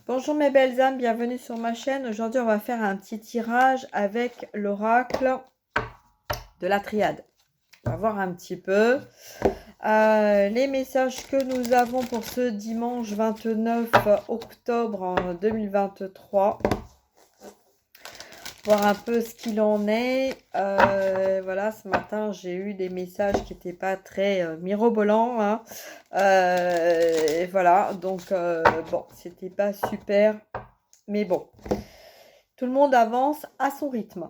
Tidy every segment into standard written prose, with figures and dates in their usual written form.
Bonjour mes belles âmes, bienvenue sur ma chaîne. Aujourd'hui, on va faire un petit tirage avec l'oracle de la triade. On va voir un petit peu les messages que nous avons pour ce dimanche 29 octobre en 2023. Voir un peu ce qu'il en est. Voilà, ce matin, j'ai eu des messages qui n'étaient pas très mirobolants. Hein. Et voilà, donc bon, c'était pas super. Mais bon, tout le monde avance à son rythme.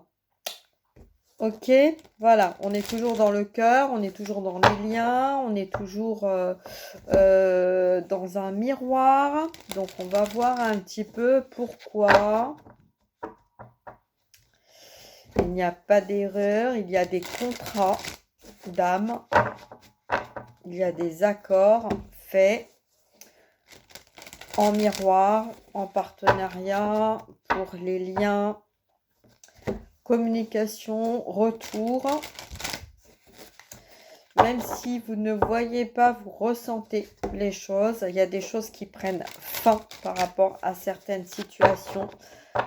Ok, voilà, on est toujours dans le cœur, on est toujours dans les liens, on est toujours dans un miroir. Donc, on va voir un petit peu pourquoi il n'y a pas d'erreur, il y a des contrats d'âme, il y a des accords faits en miroir, en partenariat, pour les liens, communication, retour. Même si vous ne voyez pas, vous ressentez les choses. Il y a des choses qui prennent fin par rapport à certaines situations,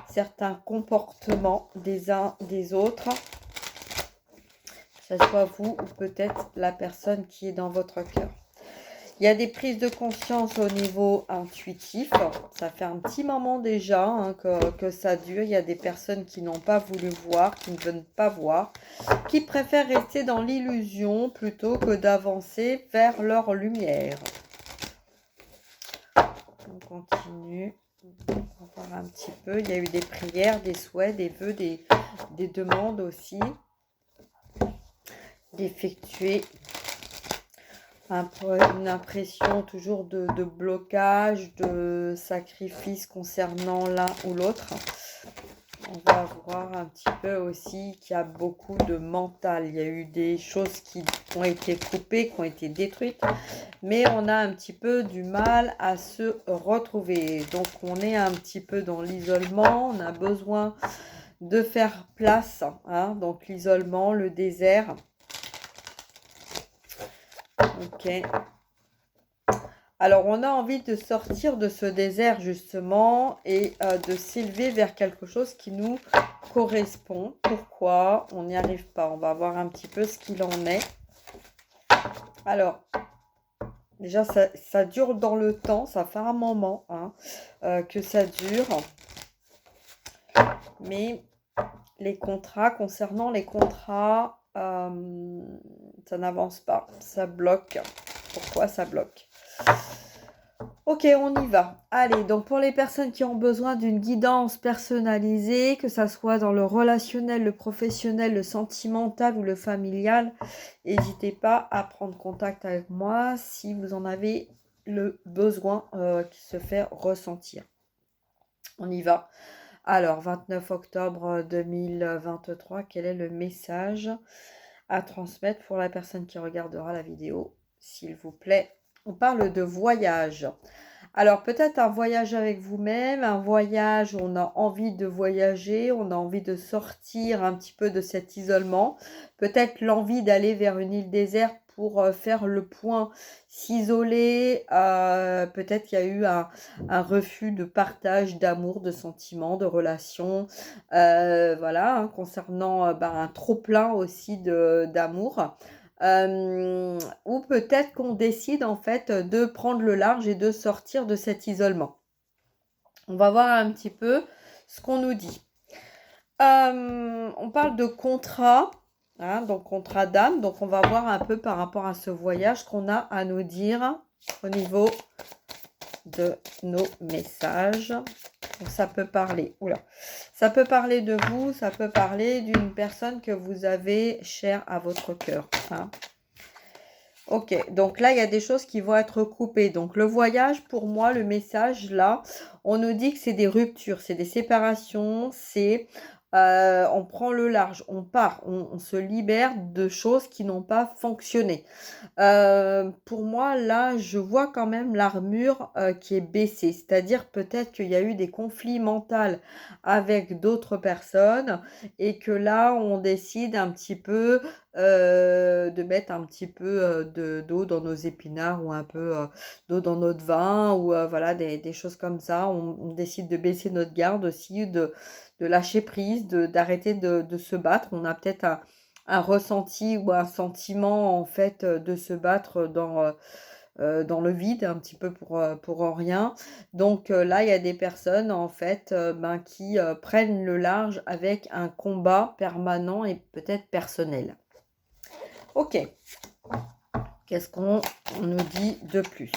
certains comportements des uns des autres. Que ce soit vous ou peut-être la personne qui est dans votre cœur. Il y a des prises de conscience au niveau intuitif. Ça fait un petit moment déjà hein, que ça dure. Il y a des personnes qui n'ont pas voulu voir, qui ne veulent pas voir, qui préfèrent rester dans l'illusion plutôt que d'avancer vers leur lumière. On continue. On va voir un petit peu. Il y a eu des prières, des souhaits, des vœux, des demandes aussi. D'effectuer. Une impression toujours de blocage, de sacrifice concernant l'un ou l'autre. On va voir un petit peu aussi qu'il y a beaucoup de mental. Il y a eu des choses qui ont été coupées, qui ont été détruites. Mais on a un petit peu du mal à se retrouver. Donc on est un petit peu dans l'isolement. On a besoin de faire place. Hein, donc l'isolement, le désert. Ok. Alors, on a envie de sortir de ce désert, justement, et de s'élever vers quelque chose qui nous correspond. Pourquoi on n'y arrive pas? On va voir un petit peu ce qu'il en est. Alors, déjà, ça dure dans le temps. Ça fait un moment hein, que ça dure. Mais les contrats, concernant les contrats, ça n'avance pas. Ça bloque. Pourquoi ça bloque? Ok, on y va. Allez, donc pour les personnes qui ont besoin d'une guidance personnalisée, que ça soit dans le relationnel, le professionnel, le sentimental ou le familial, n'hésitez pas à prendre contact avec moi si vous en avez le besoin qui se fait ressentir. On y va. Alors, 29 octobre 2023, quel est le message à transmettre pour la personne qui regardera la vidéo, s'il vous plaît? On parle de voyage. Alors, peut-être un voyage avec vous-même, un voyage où on a envie de voyager, on a envie de sortir un petit peu de cet isolement. Peut-être l'envie d'aller vers une île déserte pour faire le point, s'isoler. Peut-être qu'il y a eu un refus de partage, d'amour, de sentiments, de relations. Voilà, hein, concernant un trop-plein aussi d'amour. Ou peut-être qu'on décide en fait de prendre le large et de sortir de cet isolement. On va voir un petit peu ce qu'on nous dit. On parle de contrat, hein, donc contrat d'âme. Donc on va voir un peu par rapport à ce voyage qu'on a à nous dire au niveau de nos messages. Donc, ça peut parler, ça peut parler de vous, ça peut parler d'une personne que vous avez chère à votre cœur. Hein. Ok, donc là, il y a des choses qui vont être coupées. Donc, le voyage, pour moi, le message, là, on nous dit que c'est des ruptures, c'est des séparations, c'est... on prend le large, on part, on se libère de choses qui n'ont pas fonctionné. Pour moi, là, je vois quand même l'armure qui est baissée. C'est-à-dire peut-être qu'il y a eu des conflits mentaux avec d'autres personnes et que là, on décide un petit peu de mettre un petit peu d'eau dans nos épinards ou un peu d'eau dans notre vin ou voilà, des choses comme ça. On décide de baisser notre garde aussi, de lâcher prise, d'arrêter de se battre. On a peut-être un ressenti ou un sentiment en fait de se battre dans le vide, un petit peu pour rien. Donc là, il y a des personnes en fait qui prennent le large avec un combat permanent et peut-être personnel. Ok, qu'est-ce qu'on nous dit de plus?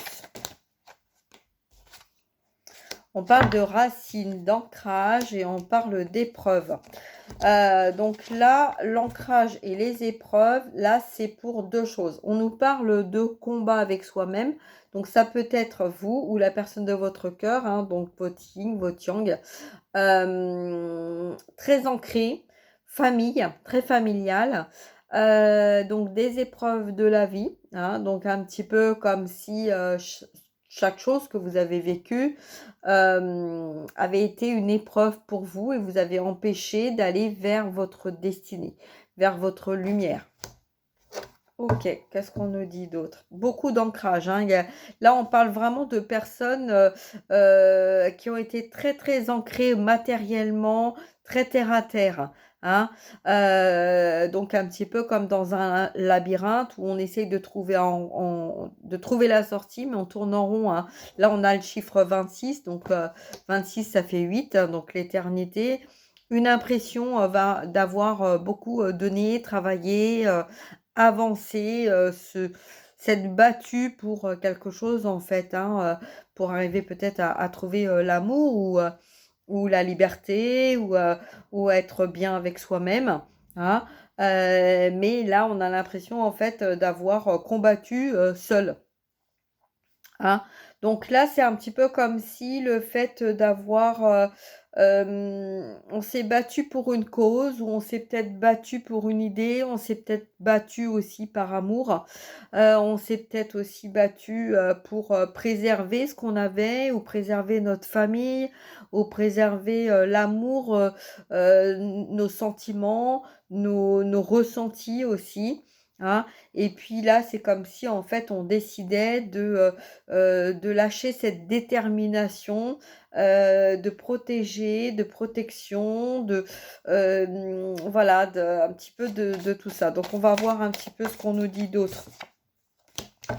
On parle de racines, d'ancrage et on parle d'épreuves. Donc là, l'ancrage et les épreuves, là, c'est pour deux choses. On nous parle de combat avec soi-même. Donc ça peut être vous ou la personne de votre cœur, hein, donc votre yin, votre yang, très ancré, famille, très familiale. Donc des épreuves de la vie, hein, donc un petit peu comme si chaque chose que vous avez vécue avait été une épreuve pour vous et vous avez empêché d'aller vers votre destinée, vers votre lumière. Ok, qu'est-ce qu'on nous dit d'autre? Beaucoup d'ancrage, hein. Là, on parle vraiment de personnes qui ont été très, très ancrées matériellement, très terre à terre, hein. Donc, un petit peu comme dans un labyrinthe où on essaye de trouver, de trouver la sortie, mais on tourne en rond, hein. Là, on a le chiffre 26, donc 26, ça fait 8, hein, donc l'éternité. Une impression d'avoir beaucoup donné, travaillé, avancer, s'être battu pour quelque chose en fait, hein, pour arriver peut-être à trouver l'amour ou la liberté ou être bien avec soi-même, hein. Mais là, on a l'impression en fait d'avoir combattu seul. Hein. Donc là, c'est un petit peu comme si le fait d'avoir, on s'est battu pour une cause ou on s'est peut-être battu pour une idée, on s'est peut-être battu aussi par amour, on s'est peut-être aussi battu pour préserver ce qu'on avait ou préserver notre famille ou préserver l'amour, nos sentiments, nos ressentis aussi. Hein. Et puis là, c'est comme si en fait on décidait de lâcher cette détermination, de protéger, de protection, voilà, un petit peu de tout ça. Donc on va voir un petit peu ce qu'on nous dit d'autre.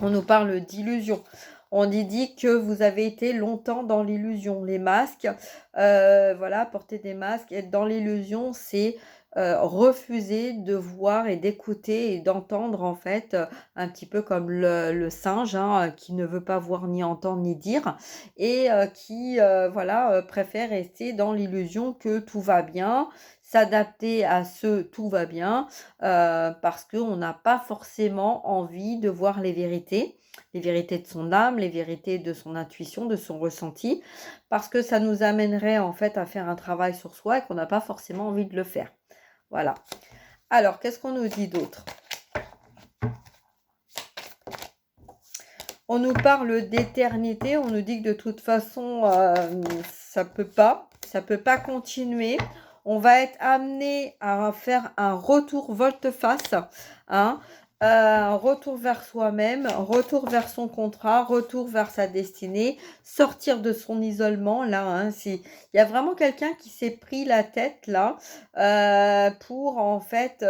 On nous parle d'illusion. On y dit que vous avez été longtemps dans l'illusion. Les masques, voilà, porter des masques, être dans l'illusion, c'est refuser de voir et d'écouter et d'entendre en fait, un petit peu comme le singe, hein, qui ne veut pas voir ni entendre ni dire et qui voilà, préfère rester dans l'illusion que tout va bien, s'adapter à ce tout va bien parce qu'on n'a pas forcément envie de voir les vérités de son âme, les vérités de son intuition, de son ressenti, parce que ça nous amènerait en fait à faire un travail sur soi et qu'on n'a pas forcément envie de le faire. Voilà. Alors, qu'est-ce qu'on nous dit d'autre? On nous parle d'éternité, on nous dit que de toute façon, ça peut pas continuer. On va être amené à faire un retour volte-face, hein, un retour vers soi-même, retour vers son contrat, retour vers sa destinée, sortir de son isolement, là, hein, il y a vraiment quelqu'un qui s'est pris la tête, là, pour, en fait,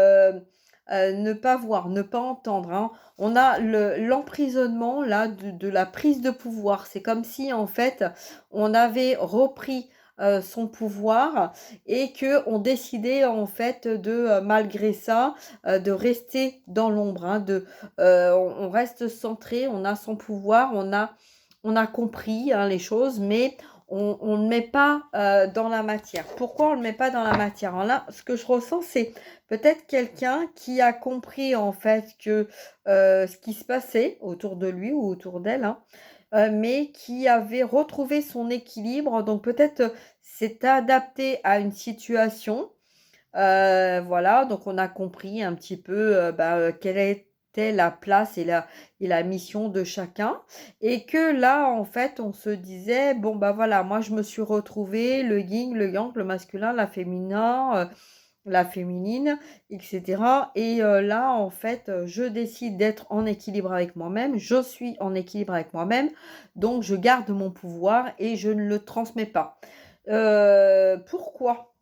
ne pas voir, ne pas entendre, hein. On a l'emprisonnement là de la prise de pouvoir. C'est comme si en fait on avait repris son pouvoir et que on décidait en fait de malgré ça de rester dans l'ombre, hein, on reste centré, on a son pouvoir, on a compris, hein, les choses, mais on ne met pas dans la matière. Pourquoi on ne le met pas dans la matière? Alors là, ce que je ressens, c'est peut-être quelqu'un qui a compris en fait que ce qui se passait autour de lui ou autour d'elle, hein, mais qui avait retrouvé son équilibre. Donc peut-être s'est adapté à une situation. Voilà, donc on a compris un petit peu quelle était la place et la mission de chacun. Et que là, en fait, on se disait, bon, bah voilà, moi je me suis retrouvée, le yin, le yang, le masculin, la féminin. la féminine, etc. Et là, en fait, je décide d'être en équilibre avec moi-même, je suis en équilibre avec moi-même, donc je garde mon pouvoir et je ne le transmets pas. Pourquoi?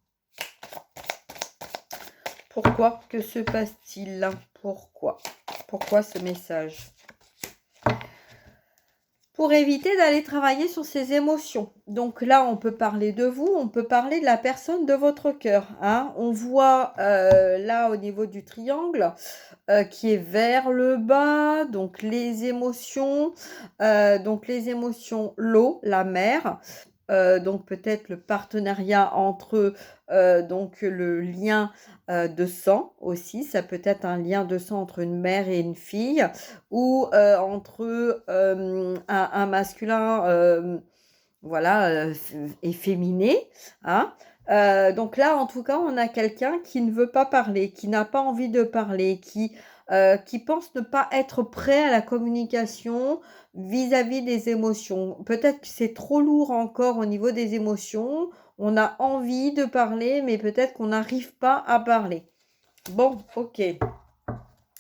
Pourquoi? Que se passe-t-il? Pourquoi? Pourquoi ce message? Pour éviter d'aller travailler sur ses émotions. Donc là, on peut parler de vous, on peut parler de la personne de votre cœur. Hein. On voit là au niveau du triangle qui est vers le bas, donc les émotions, l'eau, la mer. Donc peut-être le partenariat entre donc le lien de sang aussi, ça peut être un lien de sang entre une mère et une fille ou entre un masculin voilà efféminé, hein. Donc là en tout cas on a quelqu'un qui ne veut pas parler, qui n'a pas envie de parler, qui pense ne pas être prêt à la communication vis-à-vis des émotions. Peut-être que c'est trop lourd encore au niveau des émotions. On a envie de parler, mais peut-être qu'on n'arrive pas à parler. Bon, ok.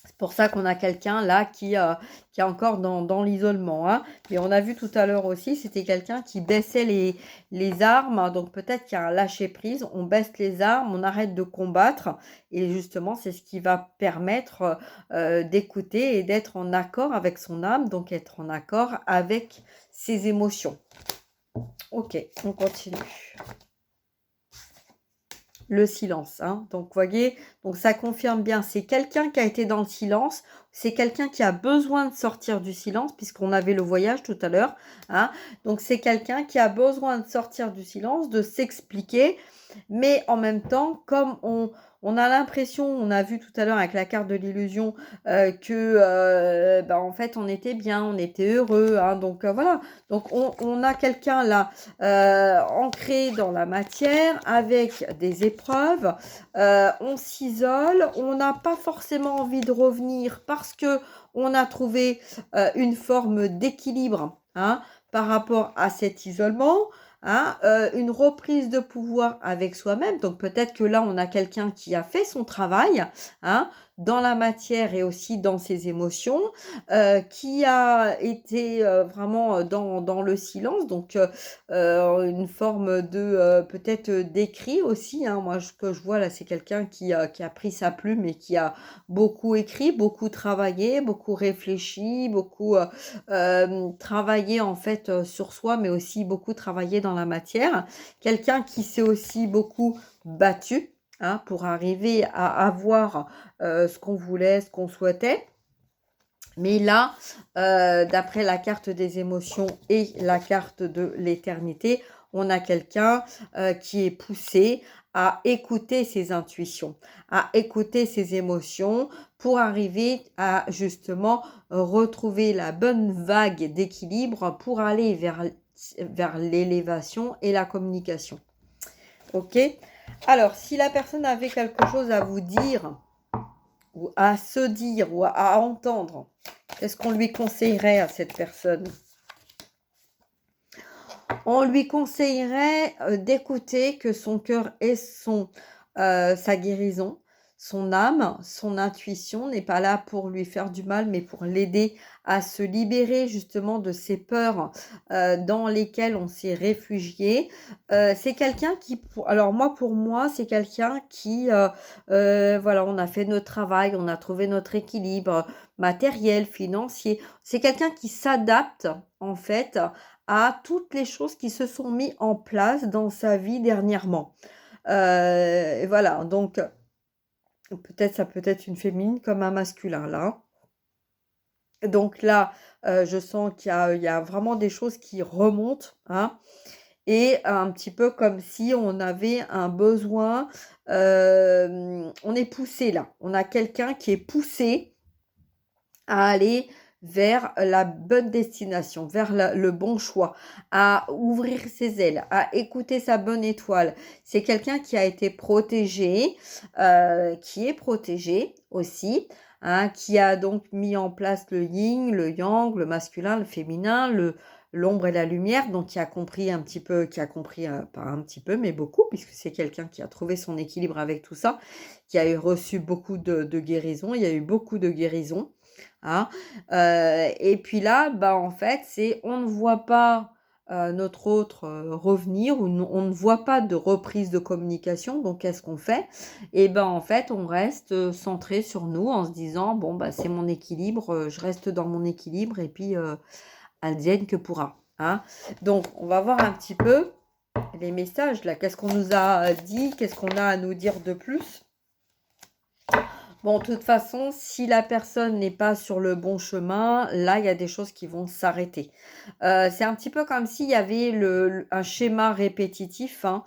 C'est pour ça qu'on a quelqu'un là qui est encore dans l'isolement. Hein. Et on a vu tout à l'heure aussi, c'était quelqu'un qui baissait les armes. Donc peut-être qu'il y a un lâcher-prise. On baisse les armes, on arrête de combattre. Et justement, c'est ce qui va permettre d'écouter et d'être en accord avec son âme. Donc être en accord avec ses émotions. Ok, on continue. Le silence. Hein. Donc, vous voyez, donc ça confirme bien. C'est quelqu'un qui a été dans le silence. C'est quelqu'un qui a besoin de sortir du silence, puisqu'on avait le voyage tout à l'heure. Hein. Donc, c'est quelqu'un qui a besoin de sortir du silence, de s'expliquer. Mais en même temps, comme on a l'impression, on a vu tout à l'heure avec la carte de l'illusion, que en fait, on était bien, on était heureux. Hein. Donc, voilà. Donc, on a quelqu'un là ancré dans la matière avec des épreuves. On s'isole, on n'a pas forcément envie de revenir parce que on a trouvé une forme d'équilibre hein, par rapport à cet isolement. Hein, une reprise de pouvoir avec soi-même. Donc peut-être que là, on a quelqu'un qui a fait son travail hein, dans la matière et aussi dans ses émotions, qui a été vraiment dans le silence. Donc une forme de peut-être d'écrit aussi. Hein. Moi, ce que je vois là, c'est quelqu'un qui a pris sa plume et qui a beaucoup écrit, beaucoup travaillé, beaucoup réfléchi, beaucoup travaillé en fait sur soi, mais aussi beaucoup travaillé dans la matière. Quelqu'un qui s'est aussi beaucoup battu hein, pour arriver à avoir ce qu'on voulait, ce qu'on souhaitait. Mais là, d'après la carte des émotions et la carte de l'éternité, on a quelqu'un qui est poussé à écouter ses intuitions, à écouter ses émotions pour arriver à justement retrouver la bonne vague d'équilibre pour aller vers l'élévation et la communication. Ok ? Alors, si la personne avait quelque chose à vous dire, ou à se dire, ou à entendre, qu'est-ce qu'on lui conseillerait à cette personne? On lui conseillerait d'écouter que son cœur est sa guérison, son âme, son intuition n'est pas là pour lui faire du mal, mais pour l'aider à se libérer justement de ces peurs dans lesquelles on s'est réfugié. C'est quelqu'un qui, alors moi pour moi, c'est quelqu'un qui, voilà, on a fait notre travail, on a trouvé notre équilibre matériel, financier. C'est quelqu'un qui s'adapte en fait à toutes les choses qui se sont mises en place dans sa vie dernièrement. Et voilà, donc peut-être ça peut être une féminine comme un masculin là. Donc là, je sens qu'il y a vraiment des choses qui remontent, hein, et un petit peu comme si on avait un besoin, on est poussé là. On a quelqu'un qui est poussé à aller vers la bonne destination, vers le bon choix, à ouvrir ses ailes, à écouter sa bonne étoile. C'est quelqu'un qui a été protégé, qui est protégé aussi, hein, qui a donc mis en place le yin, le yang, le masculin, le féminin, l'ombre et la lumière, donc qui a compris un petit peu, pas un petit peu, mais beaucoup, puisque c'est quelqu'un qui a trouvé son équilibre avec tout ça, qui a eu reçu beaucoup de guérisons. Il y a eu beaucoup de guérisons, hein. Et puis là, bah, en fait, c'est on ne voit pas notre autre revenir, ou on ne voit pas de reprise de communication. Donc, qu'est-ce qu'on fait? Et ben en fait, on reste centré sur nous en se disant, bon, bah, c'est mon équilibre, je reste dans mon équilibre, et puis advienne que pourra, hein. Donc, on va voir un petit peu les messages là. Qu'est-ce qu'on nous a dit? Qu'est-ce qu'on a à nous dire de plus? Bon, de toute façon, si la personne n'est pas sur le bon chemin, là, il y a des choses qui vont s'arrêter. C'est un petit peu comme s'il y avait un schéma répétitif, hein.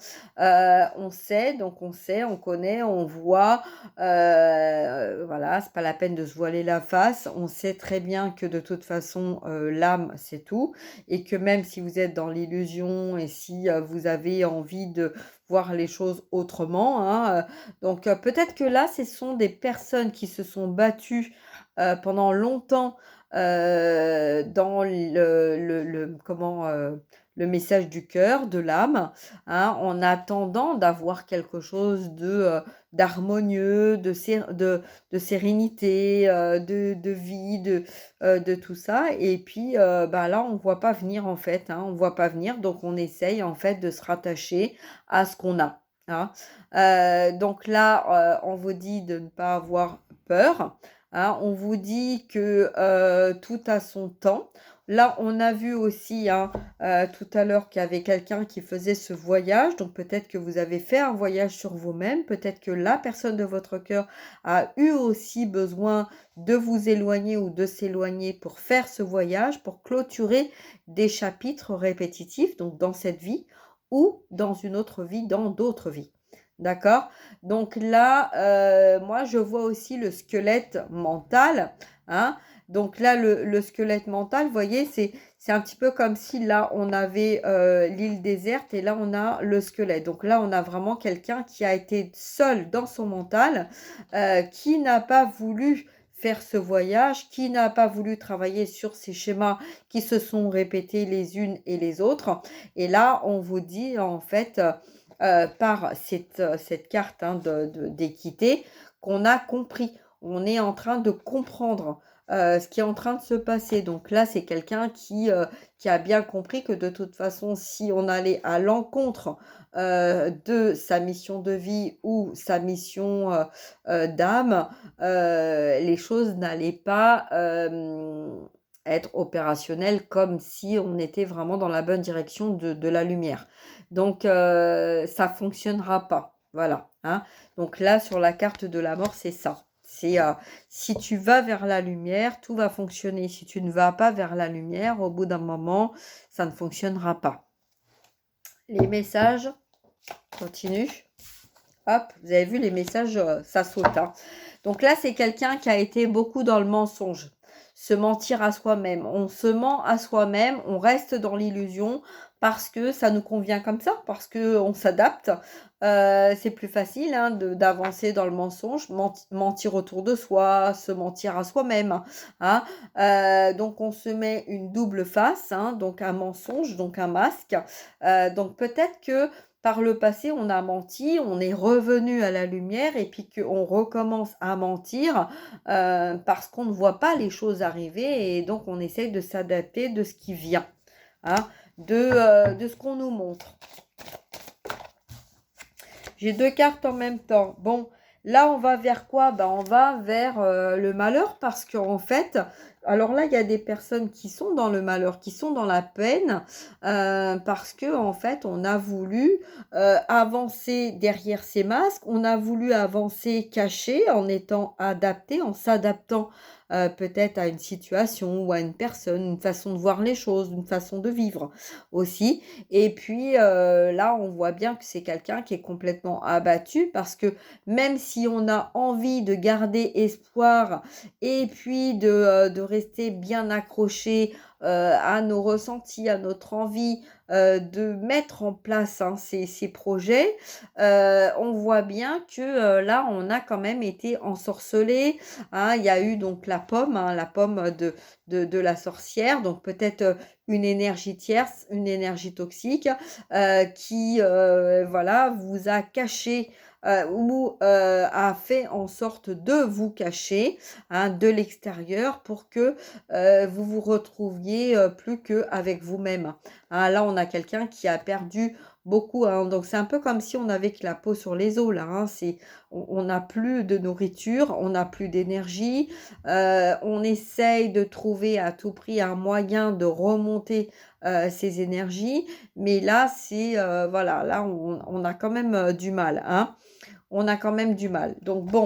On sait, donc on sait, on connaît, on voit. Voilà, c'est pas la peine de se voiler la face. On sait très bien que de toute façon, l'âme, c'est tout. Et que même si vous êtes dans l'illusion et si vous avez envie de voir les choses autrement, hein, donc peut-être que là, ce sont des personnes qui se sont battues pendant longtemps dans le message du cœur, de l'âme, hein, en attendant d'avoir quelque chose d'harmonieux, de sérénité, de vie, de tout ça. Et puis bah, là, on ne voit pas venir en fait, hein, on ne voit pas venir, donc on essaye en fait de se rattacher à ce qu'on a, hein. Donc là, on vous dit de ne pas avoir peur, hein. On vous dit que tout a son temps. Là, on a vu aussi, hein, tout à l'heure, qu'il y avait quelqu'un qui faisait ce voyage. Donc peut-être que vous avez fait un voyage sur vous-même. Peut-être que la personne de votre cœur a eu aussi besoin de vous éloigner ou de s'éloigner pour faire ce voyage, pour clôturer des chapitres répétitifs, donc dans cette vie ou dans une autre vie, dans d'autres vies. D'accord? Donc là, moi, je vois aussi le squelette mental, hein. Donc là, le squelette mental, vous voyez, c'est un petit peu comme si là, on avait l'île déserte et là, on a le squelette. Donc là, on a vraiment quelqu'un qui a été seul dans son mental, qui n'a pas voulu faire ce voyage, qui n'a pas voulu travailler sur ces schémas qui se sont répétés les unes et les autres. Et là, on vous dit, en fait, par cette carte, hein, d'équité, qu'on a compris. On est en train de comprendre ce qui est en train de se passer. Donc là, c'est quelqu'un qui a bien compris que de toute façon, si on allait à l'encontre de sa mission de vie ou sa mission d'âme, les choses n'allaient pas être opérationnelles comme si on était vraiment dans la bonne direction de la lumière. Donc, ça fonctionnera pas. Voilà, hein. Donc là, sur la carte de la mort, c'est ça. C'est si tu vas vers la lumière, tout va fonctionner. Si tu ne vas pas vers la lumière, au bout d'un moment, ça ne fonctionnera pas. Les messages continuent. Hop, vous avez vu les messages, ça saute, hein. Donc là, c'est quelqu'un qui a été beaucoup dans le mensonge. Se mentir à soi-même. On se ment à soi-même, on reste dans l'illusion parce que ça nous convient comme ça, parce qu'on s'adapte. C'est plus facile, hein, d'avancer dans le mensonge, mentir autour de soi, se mentir à soi-même, hein. Donc on se met une double face, hein, donc un mensonge, donc un masque. Donc peut-être que par le passé, on a menti, on est revenu à la lumière et puis qu'on recommence à mentir parce qu'on ne voit pas les choses arriver et donc on essaye de s'adapter de ce qui vient, hein, de ce qu'on nous montre. J'ai deux cartes en même temps. Bon, là, on va vers quoi? Ben, on va vers le malheur parce qu'en fait, alors là, il y a des personnes qui sont dans le malheur, qui sont dans la peine parce que en fait, on a voulu avancer derrière ces masques, on a voulu avancer caché en étant adapté, en s'adaptant peut-être à une situation ou à une personne, une façon de voir les choses, une façon de vivre aussi. Et puis là, on voit bien que c'est quelqu'un qui est complètement abattu parce que même si on a envie de garder espoir et puis de rester bien accroché à nos ressentis, à notre envie de mettre en place, hein, ces projets, on voit bien que, là, on a quand même été ensorcelés, hein. Il y a eu donc la pomme, hein, la pomme de la sorcière, donc peut-être, une énergie tierce, une énergie toxique, qui, voilà, vous a caché, ou, a fait en sorte de vous cacher, hein, de l'extérieur pour que, vous vous retrouviez, plus qu'avec vous-même. Hein, là, on a quelqu'un qui a perdu beaucoup, hein, donc c'est un peu comme si on avait que la peau sur les os là, hein. C'est on n'a plus de nourriture, on n'a plus d'énergie, on essaye de trouver à tout prix un moyen de remonter, ses énergies, mais là, c'est, voilà, là, on a quand même, du mal, hein. On a quand même du mal. Donc bon,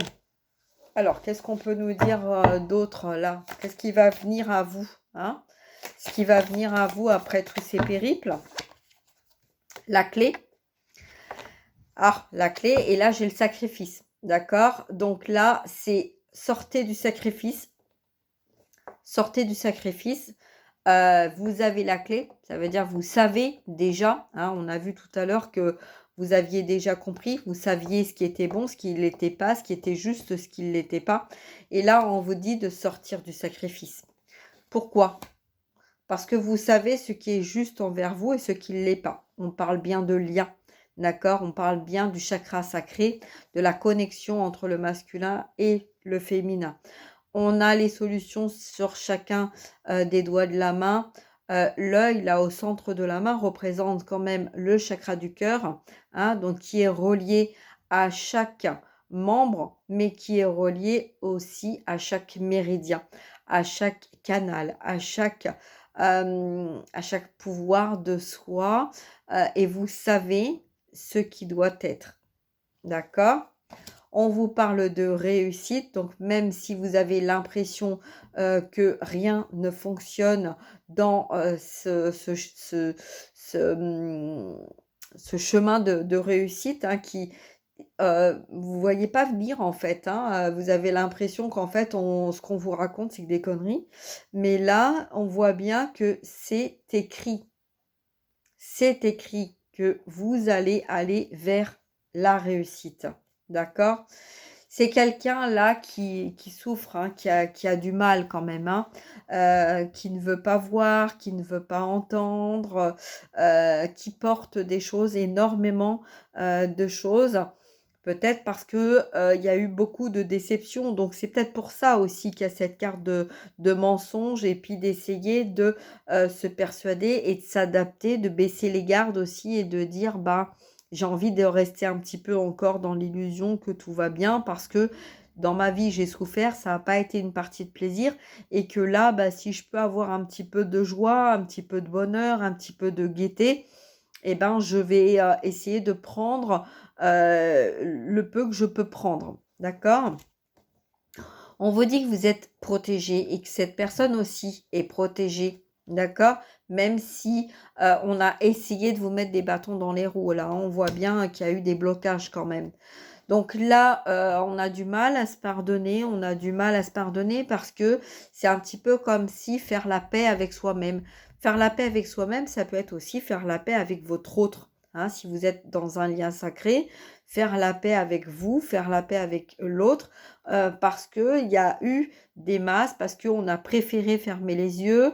alors qu'est-ce qu'on peut nous dire, d'autre là? Qu'est-ce qui va venir à vous, hein? Ce qui va venir à vous après tous ces périples? La clé. Ah, la clé et là, j'ai le sacrifice, d'accord? Donc là, c'est sortez du sacrifice. Sortez du sacrifice. Vous avez la clé, ça veut dire vous savez déjà, hein, on a vu tout à l'heure que vous aviez déjà compris, vous saviez ce qui était bon, ce qui ne l'était pas, ce qui était juste, ce qui ne l'était pas. Et là, on vous dit de sortir du sacrifice. Pourquoi? Parce que vous savez ce qui est juste envers vous et ce qui ne l'est pas. On parle bien de lien, d'accord? On parle bien du chakra sacré, de la connexion entre le masculin et le féminin. On a les solutions sur chacun, des doigts de la main. L'œil, là, au centre de la main, représente quand même le chakra du cœur, hein, donc qui est relié à chaque membre, mais qui est relié aussi à chaque méridien, à chaque canal, à chaque pouvoir de soi, et vous savez ce qui doit être. D'accord? On vous parle de réussite, donc même si vous avez l'impression, que rien ne fonctionne dans, ce chemin de réussite, hein, qui, vous voyez pas venir en fait, hein, vous avez l'impression qu'en fait ce qu'on vous raconte, c'est que des conneries. Mais là, on voit bien que c'est écrit. C'est écrit que vous allez aller vers la réussite. D'accord? C'est quelqu'un là qui souffre, hein, qui a du mal quand même, hein, qui ne veut pas voir, qui ne veut pas entendre, qui porte des choses, énormément, de choses. Peut-être parce que, il y a eu beaucoup de déceptions, donc c'est peut-être pour ça aussi qu'il y a cette carte de mensonge et puis d'essayer de, se persuader et de s'adapter, de baisser les gardes aussi et de dire: «Bah, j'ai envie de rester un petit peu encore dans l'illusion que tout va bien parce que dans ma vie, j'ai souffert, ça n'a pas été une partie de plaisir et que là, bah, si je peux avoir un petit peu de joie, un petit peu de bonheur, un petit peu de gaieté, et ben, je vais, essayer de prendre, le peu que je peux prendre». D'accord? On vous dit que vous êtes protégé et que cette personne aussi est protégée, d'accord? Même si, on a essayé de vous mettre des bâtons dans les roues là, hein, on voit bien qu'il y a eu des blocages quand même. Donc là, on a du mal à se pardonner, on a du mal à se pardonner parce que c'est un petit peu comme si faire la paix avec soi-même. Faire la paix avec soi-même, ça peut être aussi faire la paix avec votre autre, hein. Si vous êtes dans un lien sacré, faire la paix avec vous, faire la paix avec l'autre, parce qu'il y a eu des masses, parce qu'on a préféré fermer les yeux,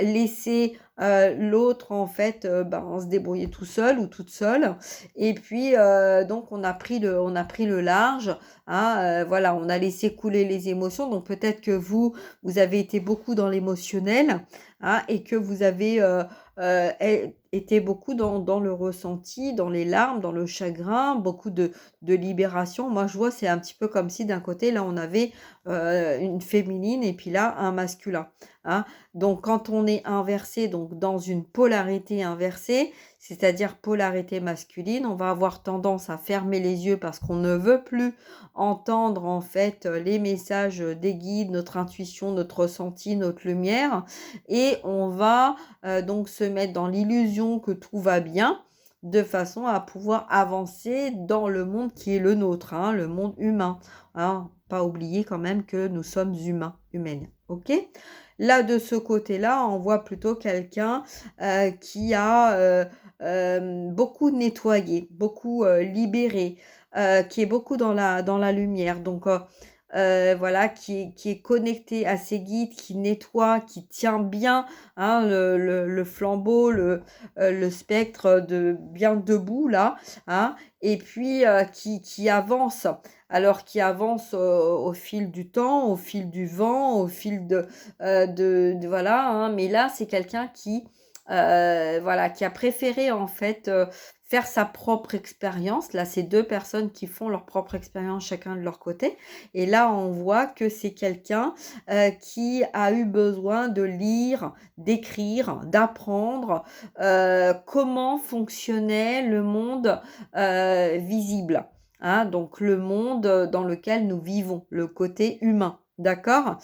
laisser, l'autre en fait, ben, se débrouiller tout seul ou toute seule et puis, donc on a pris le large, hein, voilà, on a laissé couler les émotions. Donc peut-être que vous avez été beaucoup dans l'émotionnel, hein, et que vous avez, été beaucoup dans le ressenti, dans les larmes, dans le chagrin, beaucoup de libération. Moi, je vois, c'est un petit peu comme si d'un côté, là, on avait, une féminine et puis là, un masculin, hein. Donc quand on est inversé, donc dans une polarité inversée, c'est-à-dire polarité masculine, on va avoir tendance à fermer les yeux parce qu'on ne veut plus entendre en fait, les messages, des guides, notre intuition, notre ressenti, notre lumière et on va, donc se mettre dans l'illusion que tout va bien, de façon à pouvoir avancer dans le monde qui est le nôtre, hein, le monde humain, hein. Pas oublier quand même que nous sommes humains, humaines, OK? Là, de ce côté-là, on voit plutôt quelqu'un qui a beaucoup nettoyé, beaucoup libéré, qui est beaucoup dans la lumière. Donc, voilà, qui est connecté à ses guides, qui nettoie, qui tient bien hein, le flambeau, le spectre de bien debout là, hein, et puis qui avance. Alors qui avance au fil du temps, au fil du vent, au fil voilà. Hein, mais là, c'est quelqu'un qui voilà, qui a préféré en fait faire sa propre expérience. Là, c'est deux personnes qui font leur propre expérience chacun de leur côté. Et là, on voit que c'est quelqu'un qui a eu besoin de lire, d'écrire, d'apprendre comment fonctionnait le monde visible. Hein, donc le monde dans lequel nous vivons, le côté humain. D'accord?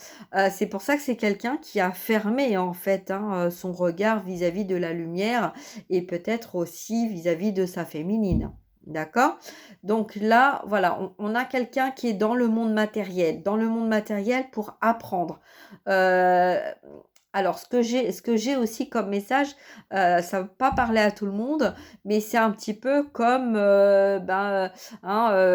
C'est pour ça que c'est quelqu'un qui a fermé en fait hein, son regard vis-à-vis de la lumière et peut-être aussi vis-à-vis de sa féminine. D'accord? Donc là, voilà, on a quelqu'un qui est dans le monde matériel pour apprendre. Euh, alors, ce que j'ai aussi comme message, ça ne va pas parler à tout le monde, mais c'est un petit peu comme hein,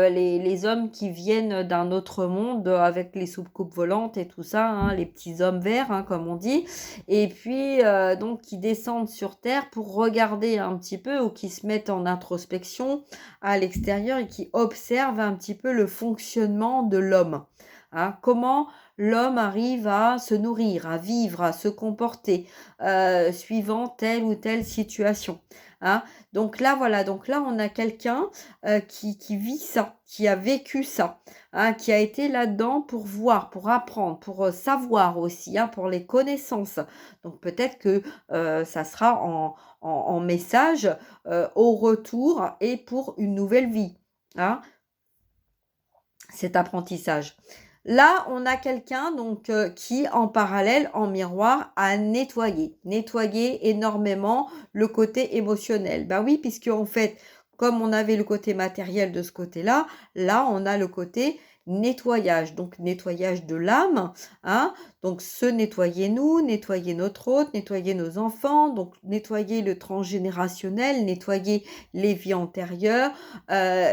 les hommes qui viennent d'un autre monde avec les soucoupes volantes et tout ça, hein, les petits hommes verts, hein, comme on dit, et puis donc qui descendent sur Terre pour regarder un petit peu ou qui se mettent en introspection à l'extérieur et qui observent un petit peu le fonctionnement de l'homme. Hein, comment l'homme arrive à se nourrir, à vivre, à se comporter suivant telle ou telle situation. Hein. Donc là, voilà, donc là, on a quelqu'un qui vit ça, qui a vécu ça, hein, qui a été là-dedans pour voir, pour apprendre, pour savoir aussi, hein, pour les connaissances. Donc peut-être que ça sera en message au retour et pour une nouvelle vie. Hein, cet apprentissage. Là, on a quelqu'un donc qui, en parallèle, en miroir, a nettoyé énormément le côté émotionnel. Ben oui, puisque en fait, comme on avait le côté matériel de ce côté-là, là, on a le côté nettoyage, donc nettoyage de l'âme, hein, donc se nettoyer nous, nettoyer notre hôte, nettoyer nos enfants, donc nettoyer le transgénérationnel, nettoyer les vies antérieures,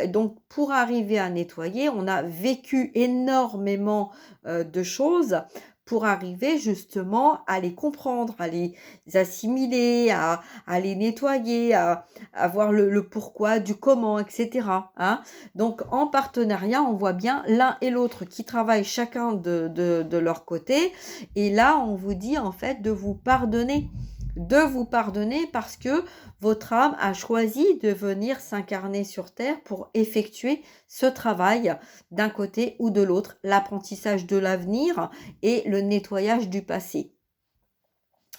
donc pour arriver à nettoyer, on a vécu énormément de choses pour arriver justement à les comprendre, à les assimiler, à les nettoyer, à voir le pourquoi, du comment, etc. Hein. Donc en partenariat, on voit bien l'un et l'autre qui travaillent chacun de leur côté. Et là, on vous dit en fait de vous pardonner parce que votre âme a choisi de venir s'incarner sur Terre pour effectuer ce travail d'un côté ou de l'autre, l'apprentissage de l'avenir et le nettoyage du passé.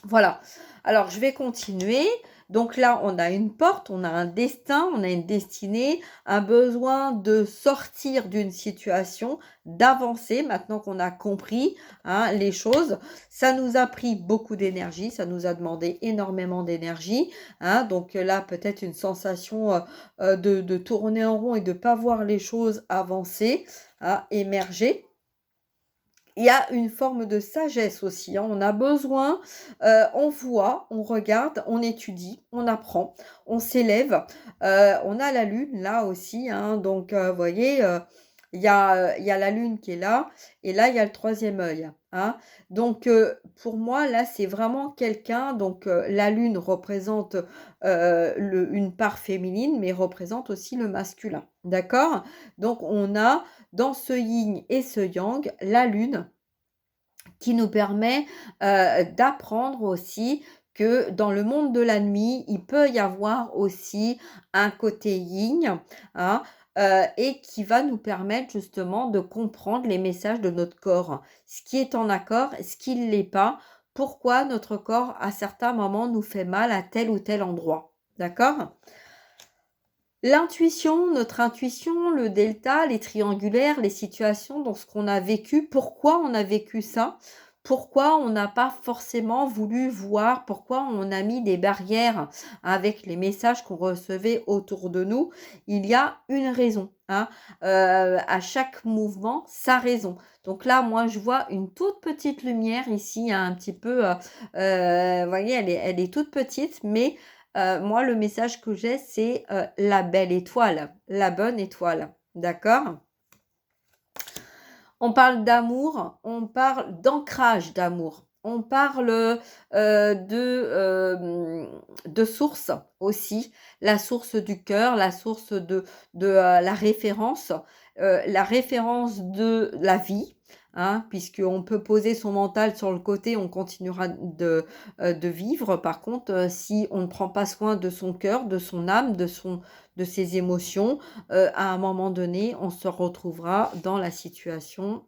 Voilà. Alors, je vais continuer. Donc là, on a une porte, on a un destin, on a une destinée, un besoin de sortir d'une situation, d'avancer maintenant qu'on a compris hein, les choses. Ça nous a pris beaucoup d'énergie, ça nous a demandé énormément d'énergie. Hein, donc là, peut-être une sensation de tourner en rond et de ne pas voir les choses avancer, hein, émerger. Il y a une forme de sagesse aussi. Hein. On a besoin, on voit, on regarde, on étudie, on apprend, on s'élève. On a la lune là aussi. Hein. Donc, vous voyez, il y a la lune qui est là. Et là, il y a le troisième œil. Hein. Donc, pour moi, là, c'est vraiment quelqu'un. Donc, la lune représente une part féminine, mais représente aussi le masculin. D'accord? Donc, on a dans ce yin et ce yang, la lune qui nous permet d'apprendre aussi que dans le monde de la nuit, il peut y avoir aussi un côté yin, hein, et qui va nous permettre justement de comprendre les messages de notre corps, ce qui est en accord, ce qui ne l'est pas, pourquoi notre corps à certains moments nous fait mal à tel ou tel endroit. D'accord ? L'intuition, notre intuition, le delta, les triangulaires, les situations dans ce qu'on a vécu, pourquoi on a vécu ça, pourquoi on n'a pas forcément voulu voir, pourquoi on a mis des barrières avec les messages qu'on recevait autour de nous. Il y a une raison, hein. À chaque mouvement, sa raison. Donc là, moi, je vois une toute petite lumière ici, hein, un petit peu, vous voyez, elle est toute petite, mais moi, le message que j'ai, c'est la belle étoile, la bonne étoile. D'accord? On parle d'amour, on parle d'ancrage d'amour. On parle de source aussi, la source du cœur, la source de la référence de la vie, hein, puisqu'on peut poser son mental sur le côté, on continuera de vivre. Par contre, si on ne prend pas soin de son cœur, de son âme, de ses émotions, à un moment donné, on se retrouvera dans la situation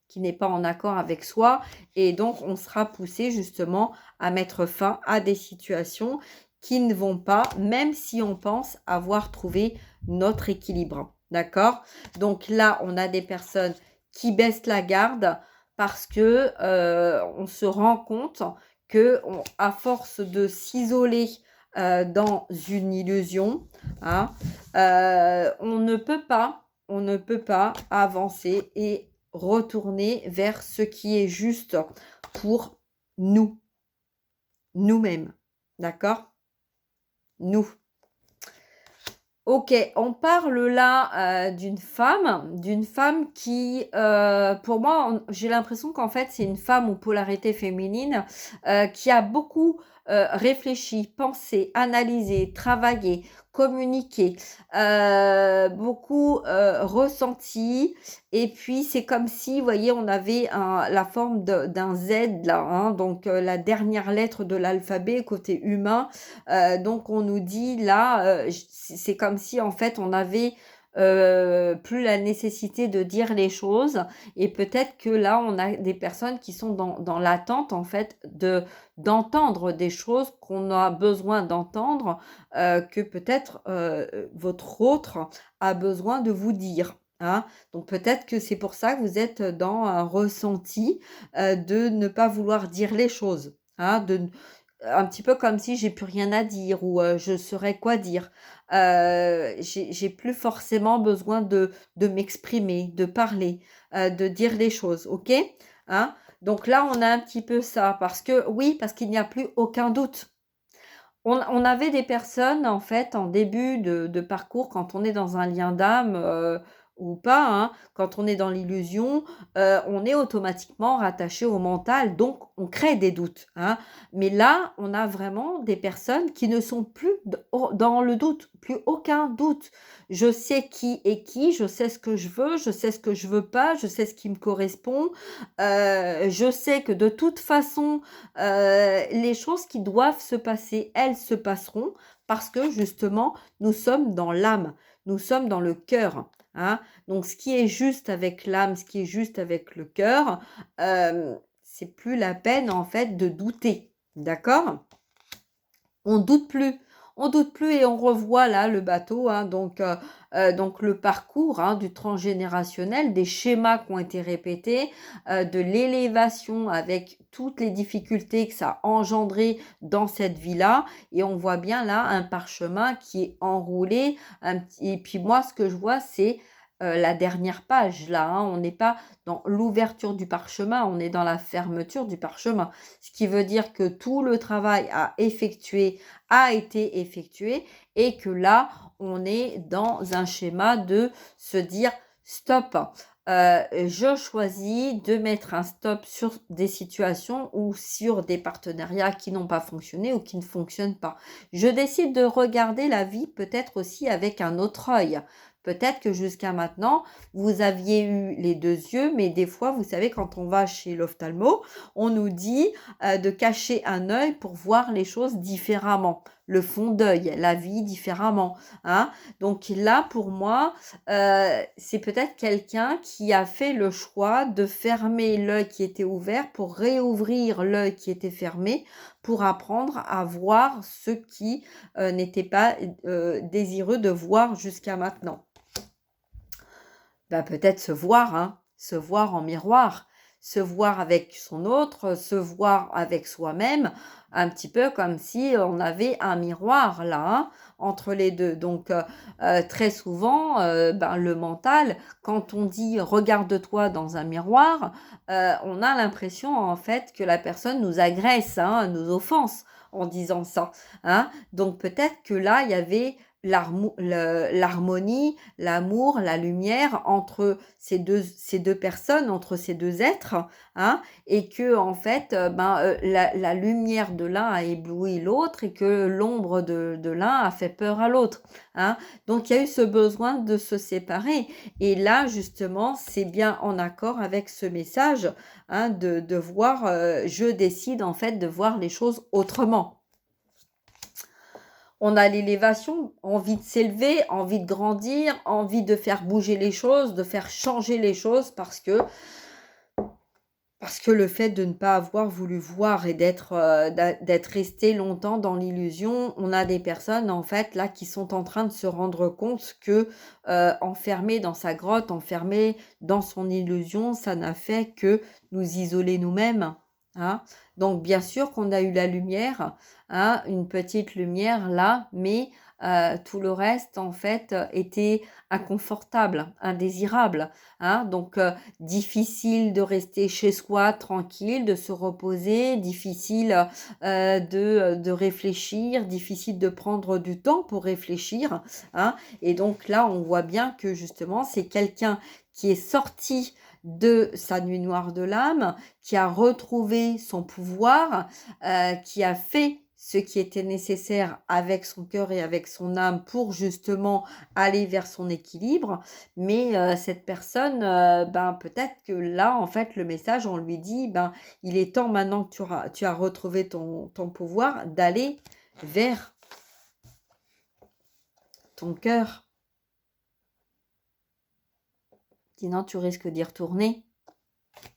qui n'est pas en accord avec soi et donc on sera poussé justement à mettre fin à des situations qui ne vont pas, même si on pense avoir trouvé notre équilibre. D'accord? Donc là, on a des personnes qui baissent la garde parce que on se rend compte que à force de s'isoler dans une illusion, hein, on ne peut pas avancer et retourner vers ce qui est juste pour nous, nous-mêmes. D'accord? Nous. Ok, on parle là d'une femme qui, pour moi, j'ai l'impression qu'en fait, c'est une femme aux polarités féminines qui a beaucoup réfléchi, pensé, analysé, travaillé, communiqué, beaucoup ressenti. Et puis, c'est comme si, vous voyez, on avait la forme d'un Z là, hein, donc la dernière lettre de l'alphabet côté humain. Donc on nous dit là, c'est comme si en fait on avait plus la nécessité de dire les choses et peut-être que là on a des personnes qui sont dans l'attente en fait d'entendre des choses qu'on a besoin d'entendre, que peut-être votre autre a besoin de vous dire. Hein. Donc peut-être que c'est pour ça que vous êtes dans un ressenti de ne pas vouloir dire les choses. Hein, un petit peu comme si j'ai plus rien à dire ou je saurais quoi dire. J'ai plus forcément besoin de m'exprimer, de parler, de dire les choses, OK? Hein? Donc là, on a un petit peu ça parce que oui, parce qu'il n'y a plus aucun doute. On avait des personnes, en fait, en début de parcours, quand on est dans un lien d'âme, ou pas, hein, quand on est dans l'illusion, on est automatiquement rattaché au mental, donc on crée des doutes, hein. Mais là, on a vraiment des personnes qui ne sont plus dans le doute, plus aucun doute. Je sais qui est qui, je sais ce que je veux, je sais ce que je veux pas, je sais ce qui me correspond. Je sais que de toute façon, les choses qui doivent se passer, elles se passeront parce que justement, nous sommes dans l'âme, nous sommes dans le cœur. Hein. Donc, ce qui est juste avec l'âme, ce qui est juste avec le cœur, c'est plus la peine en fait de douter. D'accord? On doute plus. On doute plus et on revoit là le bateau, hein, donc le parcours hein, du transgénérationnel, des schémas qui ont été répétés, de l'élévation avec toutes les difficultés que ça a engendré dans cette vie-là. Et on voit bien là un parchemin qui est enroulé. Et puis moi, ce que je vois, c'est la dernière page là. Hein. On n'est pas dans l'ouverture du parchemin, on est dans la fermeture du parchemin. Ce qui veut dire que tout le travail a été effectué et que là, on est dans un schéma de se dire stop. Je choisis de mettre un stop sur des situations ou sur des partenariats qui n'ont pas fonctionné ou qui ne fonctionnent pas. Je décide de regarder la vie peut-être aussi avec un autre œil. Peut-être que jusqu'à maintenant, vous aviez eu les deux yeux, mais des fois, vous savez, quand on va chez l'ophtalmo, on nous dit de cacher un œil pour voir les choses différemment, le fond d'œil, la vie différemment. Hein. Donc là, pour moi, c'est peut-être quelqu'un qui a fait le choix de fermer l'œil qui était ouvert pour réouvrir l'œil qui était fermé pour apprendre à voir ce qui n'était pas désireux de voir jusqu'à maintenant. Peut-être se voir, hein, se voir en miroir, se voir avec son autre, se voir avec soi-même, un petit peu comme si on avait un miroir là, hein, entre les deux. Donc, très souvent, le mental, quand on dit regarde-toi dans un miroir, on a l'impression en fait que la personne nous agresse, hein, nous offense en disant ça, hein. Donc peut-être que là, il y avait l'harmonie, l'amour, la lumière entre ces deux personnes, entre ces deux êtres, hein, et que en fait, la lumière de l'un a ébloui l'autre et que l'ombre de l'un a fait peur à l'autre, hein. Donc il y a eu ce besoin de se séparer. Et là, justement, c'est bien en accord avec ce message, hein, de voir, je décide en fait de voir les choses autrement. On a l'élévation, envie de s'élever, envie de grandir, envie de faire bouger les choses, de faire changer les choses parce que le fait de ne pas avoir voulu voir et d'être resté longtemps dans l'illusion, on a des personnes en fait là qui sont en train de se rendre compte que enfermé dans sa grotte, enfermé dans son illusion, ça n'a fait que nous isoler nous-mêmes, hein. Donc bien sûr qu'on a eu la lumière, hein, une petite lumière là, mais tout le reste en fait était inconfortable, indésirable, hein. Donc difficile de rester chez soi tranquille, de se reposer, difficile de réfléchir, difficile de prendre du temps pour réfléchir, hein. Et donc là, on voit bien que justement, c'est quelqu'un qui est sorti de sa nuit noire de l'âme, qui a retrouvé son pouvoir, qui a fait ce qui était nécessaire avec son cœur et avec son âme pour justement aller vers son équilibre. Mais cette personne, peut-être que là, en fait, le message, on lui dit, il est temps maintenant que tu as retrouvé ton pouvoir d'aller vers ton cœur. Sinon, tu risques d'y retourner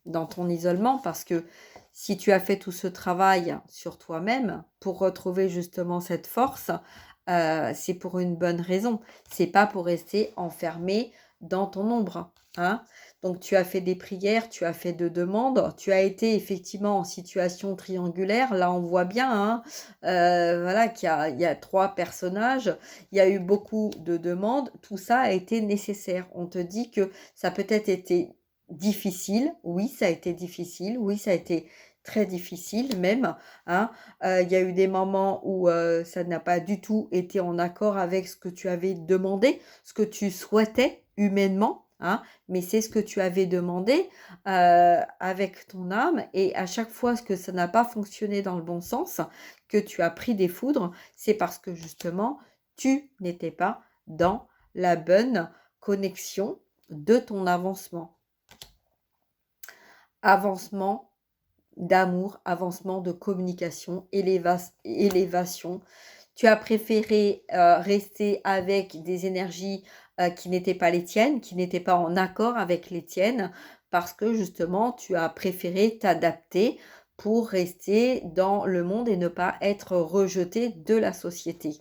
dans ton isolement parce que si tu as fait tout ce travail sur toi-même pour retrouver justement cette force, c'est pour une bonne raison. C'est pas pour rester enfermé dans ton ombre, hein. Donc tu as fait des prières, tu as fait de demandes, tu as été effectivement en situation triangulaire. Là, on voit bien, hein, voilà, il y a 3 personnages, il y a eu beaucoup de demandes, tout ça a été nécessaire. On te dit que ça a peut-être été difficile, oui, ça a été difficile, oui, ça a été très difficile même, hein. Il y a eu des moments où ça n'a pas du tout été en accord avec ce que tu avais demandé, ce que tu souhaitais humainement, hein, mais c'est ce que tu avais demandé avec ton âme. Et à chaque fois que ça n'a pas fonctionné dans le bon sens, que tu as pris des foudres, c'est parce que justement, tu n'étais pas dans la bonne connexion de ton avancement. Avancement d'amour, avancement de communication, élévation. Tu as préféré rester avec des énergies qui n'étaient pas les tiennes, qui n'étaient pas en accord avec les tiennes, parce que justement, tu as préféré t'adapter pour rester dans le monde et ne pas être rejeté de la société.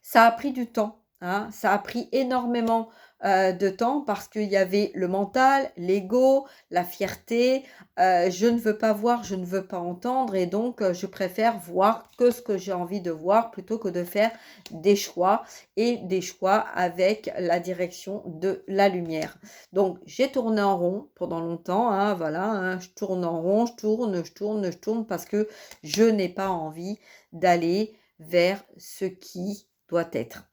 Ça a pris du temps, hein, ça a pris énormément de temps parce qu'il y avait le mental, l'ego, la fierté. Je ne veux pas voir, je ne veux pas entendre et donc je préfère voir que ce que j'ai envie de voir plutôt que de faire des choix et des choix avec la direction de la lumière. Donc j'ai tourné en rond pendant longtemps, hein, voilà, hein, je tourne en rond, je tourne parce que je n'ai pas envie d'aller vers ce qui doit être.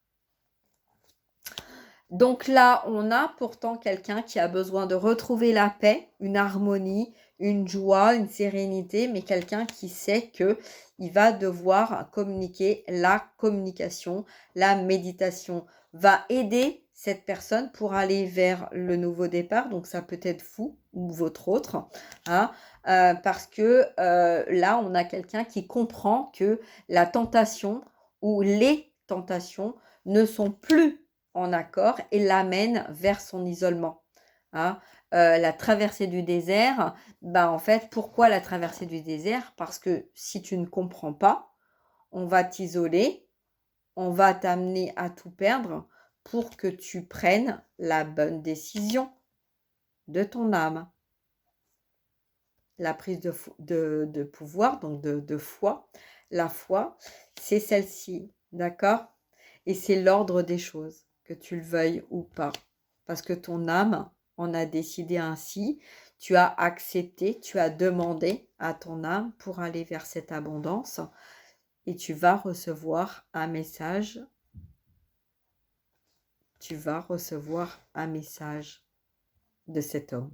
Donc là, on a pourtant quelqu'un qui a besoin de retrouver la paix, une harmonie, une joie, une sérénité, mais quelqu'un qui sait que il va devoir communiquer. La communication, la méditation va aider cette personne pour aller vers le nouveau départ. Donc ça peut être vous ou votre autre, hein, parce que là, on a quelqu'un qui comprend que la tentation ou les tentations ne sont plus en accord et l'amène vers son isolement, hein. La traversée du désert, en fait, pourquoi la traversée du désert? Parce que si tu ne comprends pas, on va t'isoler, on va t'amener à tout perdre pour que tu prennes la bonne décision de ton âme. la prise de pouvoir, donc de foi. La foi, c'est celle-ci, d'accord? Et c'est l'ordre des choses, que tu le veuilles ou pas. Parce que ton âme en a décidé ainsi. Tu as accepté, tu as demandé à ton âme pour aller vers cette abondance. Et tu vas recevoir un message. Tu vas recevoir un message de cet homme.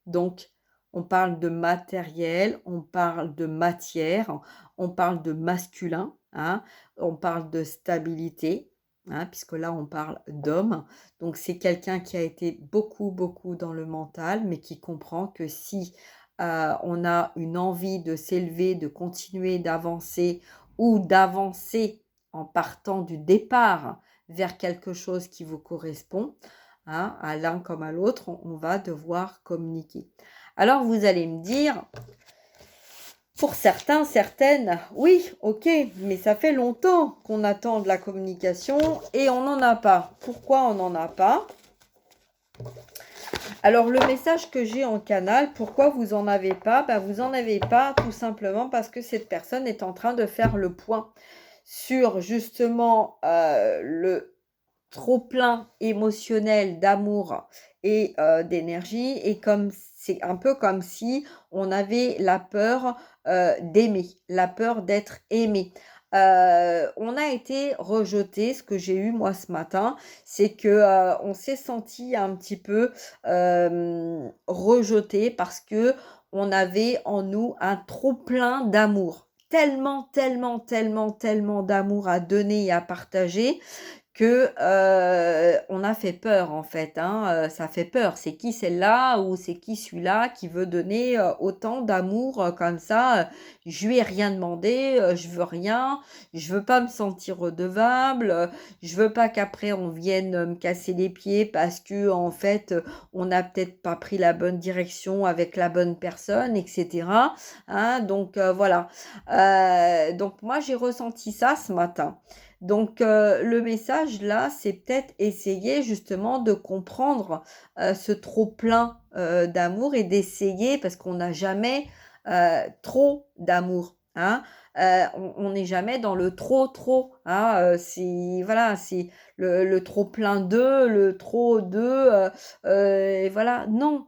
Donc, on parle de matériel, on parle de matière, on parle de masculin, hein, on parle de stabilité, hein, puisque là, on parle d'homme. Donc, c'est quelqu'un qui a été beaucoup, beaucoup dans le mental, mais qui comprend que si on a une envie de s'élever, de continuer d'avancer ou d'avancer en partant du départ vers quelque chose qui vous correspond, hein, à l'un comme à l'autre, on va devoir communiquer. Alors vous allez me dire, pour certains, certaines, oui, ok, mais ça fait longtemps qu'on attend de la communication et on n'en a pas. Pourquoi on n'en a pas? Alors le message que j'ai en canal, pourquoi vous n'en avez pas? Vous n'en avez pas tout simplement parce que cette personne est en train de faire le point sur justement le trop plein émotionnel d'amour et d'énergie, et comme c'est un peu comme si on avait la peur d'aimer, la peur d'être aimé. On a été rejeté. Ce que j'ai eu moi ce matin, c'est que on s'est senti un petit peu rejeté parce que on avait en nous un trop plein d'amour. Tellement, tellement, tellement, tellement d'amour à donner et à partager que on a fait peur en fait, hein, ça fait peur. C'est qui celle-là ou c'est qui celui-là qui veut donner autant d'amour comme ça? Je lui ai rien demandé, je veux rien, je veux pas me sentir redevable, je veux pas qu'après on vienne me casser les pieds parce que en fait on n'a peut-être pas pris la bonne direction avec la bonne personne, etc. Hein, donc voilà. Donc moi j'ai ressenti ça ce matin. Donc, le message là, c'est peut-être essayer justement de comprendre ce trop-plein d'amour et d'essayer, parce qu'on n'a jamais trop d'amour, hein. On n'est jamais dans le trop, trop, hein. Voilà, c'est le trop-plein de, le trop de, et voilà. Non,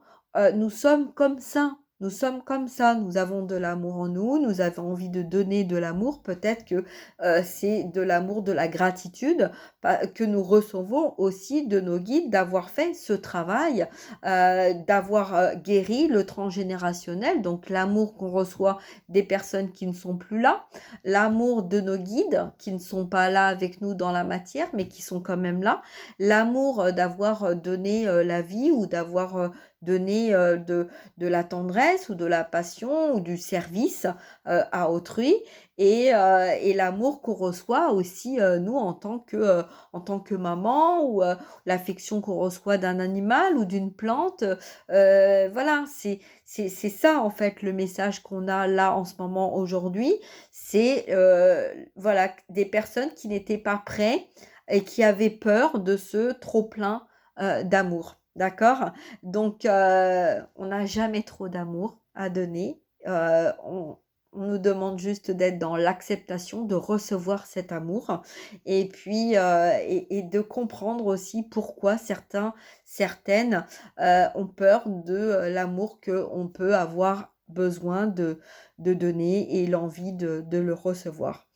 nous sommes comme ça. Nous sommes comme ça, nous avons de l'amour en nous, nous avons envie de donner de l'amour. Peut-être que c'est de l'amour, de la gratitude que nous recevons aussi de nos guides d'avoir fait ce travail, d'avoir guéri le transgénérationnel, donc l'amour qu'on reçoit des personnes qui ne sont plus là, l'amour de nos guides qui ne sont pas là avec nous dans la matière, mais qui sont quand même là, l'amour d'avoir donné la vie ou d'avoir donné de la tendresse ou de la passion ou du service à autrui, et l'amour qu'on reçoit aussi nous en tant que maman, ou l'affection qu'on reçoit d'un animal ou d'une plante. Voilà, c'est ça en fait le message qu'on a là en ce moment aujourd'hui. C'est voilà, des personnes qui n'étaient pas prêtes et qui avaient peur de ce trop plein d'amour. D'accord? Donc, on n'a jamais trop d'amour à donner. On nous demande juste d'être dans l'acceptation, de recevoir cet amour, et puis et de comprendre aussi pourquoi certaines ont peur de l'amour qu'on peut avoir besoin de donner et l'envie de le recevoir.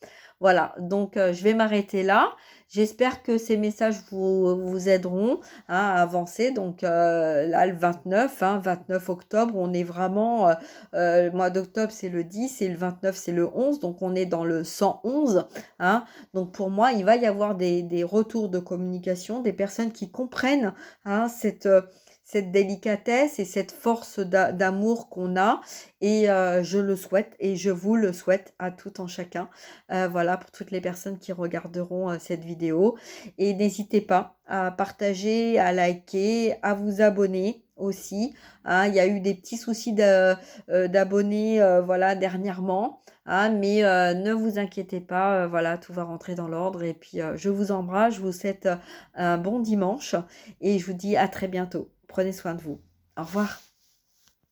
Voilà, donc je vais m'arrêter là. J'espère que ces messages vous aideront, hein, à avancer. Donc là, le 29, hein, 29 octobre, on est vraiment, le mois d'octobre, c'est le 10 et le 29, c'est le 11. Donc on est dans le 111. Hein. Donc pour moi, il va y avoir des retours de communication, des personnes qui comprennent, hein, cette délicatesse et cette force d'amour qu'on a, et je le souhaite et je vous le souhaite à tout en chacun. Voilà, pour toutes les personnes qui regarderont cette vidéo, et n'hésitez pas à partager, à liker, à vous abonner aussi, hein. Il y a eu des petits soucis d'abonnés voilà, dernièrement, hein, mais ne vous inquiétez pas, voilà, tout va rentrer dans l'ordre, et puis je vous embrasse, je vous souhaite un bon dimanche et je vous dis à très bientôt. Prenez soin de vous. Au revoir.